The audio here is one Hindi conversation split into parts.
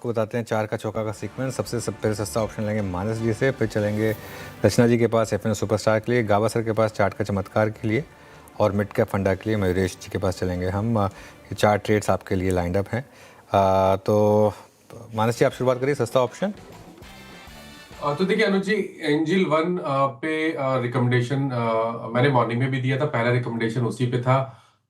आपको बताते हैं 4 का चौका का सीक्वेंस। सबसे पहले सस्ता ऑप्शन लेंगे मानस जी से, फिर चलेंगे रचना जी के पास एफएनओ सुपरस्टार के लिए, गावस्कर के पास चार्ट का चमत्कार के लिए और मिड कैप फंडा के लिए मयूरेश जी के पास चलेंगे हम। ये 4 ट्रेड्स आपके लिए लाइंड अप हैं। तो मानस जी आप शुरुआत करिए, सस्ता ऑप्शन। तो देखिए अनुज जी, एंजल वन पे रिकमेंडेशन मैंने मॉर्निंग में भी दिया था। पहला रिकमेंडेशन उसी पे था।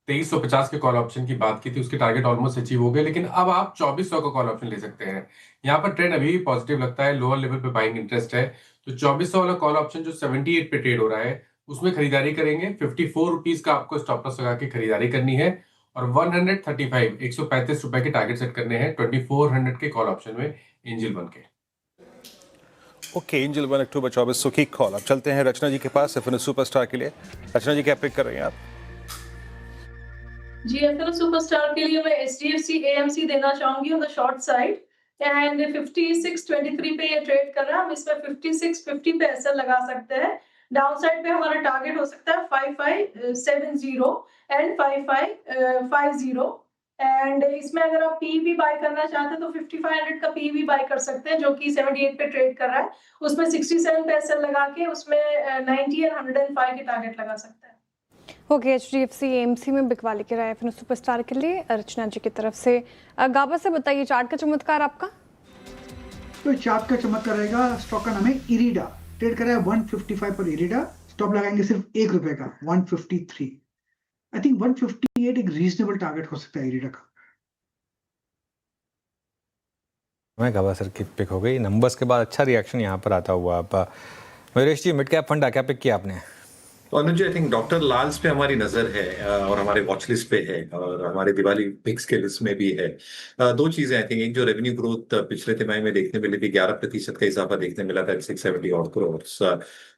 2350 के कॉल ऑप्शन की बात की थी, उसके टारगेट ऑलमोस्ट अचीव हो गए, लेकिन अब आप 2400 का कॉल ऑप्शन ले सकते हैं। यहाँ पर ट्रेंड अभी भी पॉजिटिव लगता है, लोअर लेवल पे बाइंग इंटरेस्ट है, तो 2400 वाला कॉल ऑप्शन जो 78 पे ट्रेड हो रहा है उसमें खरीदारी करेंगे। 54 रुपीज का आपको स्टॉप लॉस लगा के खरीदारी करनी है और 135 135 रुपए के टारगेट सेट करने हैं 2400 के कॉल ऑप्शन में एंजल वन के। ओके, एंजल 1 अक्टूबर 2400 की कॉल। अब चलते हैं रचना जी के पास एफएनओ सुपरस्टार के लिए। रचना जी क्या पिक कर रही हैं आप? जी, एफएनओ सुपरस्टार के लिए मैं एचडीएफसी एएमसी देना चाहूंगी on the short side and 5623 पे ये ट्रेड कर रहा है। हम इसमें 5650 पे एसएल लगा सकते हैं। डाउन साइड पे हमारा टारगेट हो सकता है 5570 एंड 5550 एंड इसमें अगर आप पी भी बाय करना चाहते हैं तो 5500 का पी भी बाय कर सकते हैं, जो कि 78 पे ट्रेड कर रहा है। उसमें 67 पे एसएल लगा के उसमें 90 एंड 105 के टारगेट लगा सकते हैं। ओके, एचडीएफसी एएमसी में बिकवा लेके रहा है एफएनओ सुपरस्टार के लिए रचना जी की तरफ से। गाबा से बताइए चार्ट का चमत्कार आपका। तो चार्ट का चमत्कार रहेगा, स्टॉक का नाम है इरिडा, ट्रेड कर रहा है 155 पर इरिडा। स्टॉप लगाएंगे सिर्फ ₹1 का 153। आई थिंक 158 एक रीजनेबल टारगेट हो सकता है इरिडा का। मैं गावस्कर की पिक हो गई। नंबर्स के बाद अच्छा रिएक्शन यहाँ पर आता हुआ। आप मयूरेश जी मिड कैप फंडा क्या पिक किया आपने? तो अनुज जी, आई थिंक डॉक्टर लाल्स पे हमारी नजर है और हमारे वॉच लिस्ट पे है और हमारे दिवाली पिक्स के लिस्ट में भी है। दो चीजें आई थिंक, एक जो रेवेन्यू ग्रोथ पिछले तिमाही में देखने मिली थी, 11% का इजाफा देखने मिला था 670 और करोड़।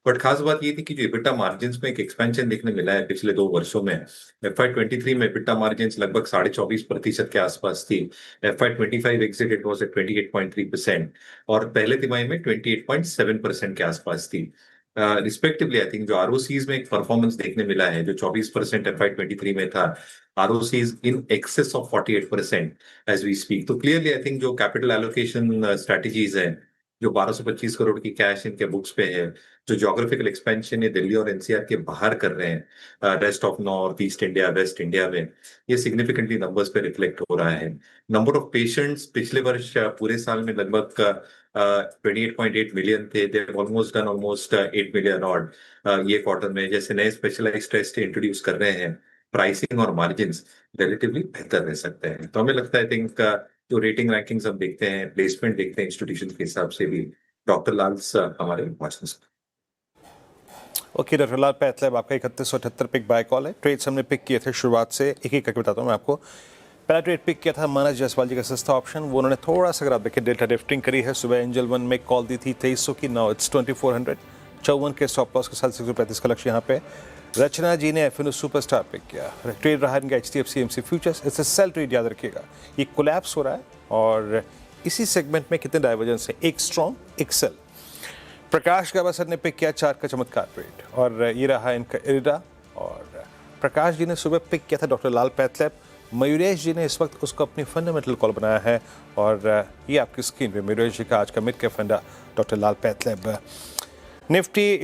बट खास बात ये थी कि जो इबिटा मार्जिन में एक एक्सपेंशन देखने मिला है पिछले 2 वर्षों में। FY23 में इबिटा मार्जिन लगभग 24.5% के आसपास थी। FY25 exit it was at 28.3% और पहले तिमाही में 28.7% के आसपास थी। रिस्पेक्टिवली आई थिंक जो आरओसीज में एक परफॉर्मेंस देखने मिला है, जो 24% FY23 में था, ROCEs in excess of 48% as we speak. तो क्लियरली आई थिंक जो कैपिटल एलोकेशन स्ट्रेटजीज हैं, जो 1225 करोड़ की कैश इनके बुक्स पे है, जो ज्योग्राफिकल एक्सपेंशन ये दिल्ली और एनसीआर के बाहर कर रहे हैं, rest of north east India, waste India में, ये सिग्निफिकेंटली नंबर्स पे रिफ्लेक्ट हो रहा है। नंबर ऑफ पेशेंट्स पिछले वर्ष पूरे साल में लगभग 28.8 मिलियन थे। They almost done almost 8 million odd ये क्वार्टर में। जैसे नए स्पेशलाइज्ड टेस्ट इंट्रोड्यूस कर रहे हैं, प्राइसिंग और मार्जिन्स रिलेटिवली बेहतर रह सकते हैं। तो हमें लगता है आई थिंक जो रेटिंग रैंकिंग्स हम देखते हैं, प्लेसमेंट देखते हैं इंस्टीट्यूशन के हिसाब से भी, डॉक्टर लाल्स हमारे वॉच लिस्ट। ओके, डॉक्टर लाल पैथलैब आपका 3178 पिक बाय कॉल है। ट्रेड्स हमने पिक किए थे शुरुआत से, एक एक करके बताता हूँ मैं आपको। पहला ट्रेड पिक किया था मानस जायसवाल जी का सस्ता ऑप्शन। वो उन्होंने थोड़ा सा, अगर आप देखिए, डेल्टा लिफ्टिंग करी है। सुबह एंजल वन में कॉल दी थी 2300 की, नाउ इट्स 2400। 54 के स्टॉप लॉस के साथ 635 का लक्ष्य यहाँ पे। रचना जी ने एफएनओ सुपरस्टार पिक किया। ट्रेड रहा इनका HDFC AMC futures. It's a sell trade, याद रखिएगा। ये कोलैप्स हो रहा है और इसी सेगमेंट में कितने डाइवर्जेंस है, एक स्ट्रॉन्ग एक सेल। प्रकाश गावस्कर ने पिक किया चार्ट का चमत्कार ट्रेड और ये रहा इनका इरिडा। और प्रकाश जी ने सुबह पिक किया था डॉक्टर लाल पैथलैब। मयूरेश जी ने इस वक्त उसको अपनी फंडामेंटल कॉल बनाया है और ये आपकी स्क्रीन पे मयूरेश जी का आज का मिड कैप फंडा डॉक्टर लाल पैथलैब। निफ्टी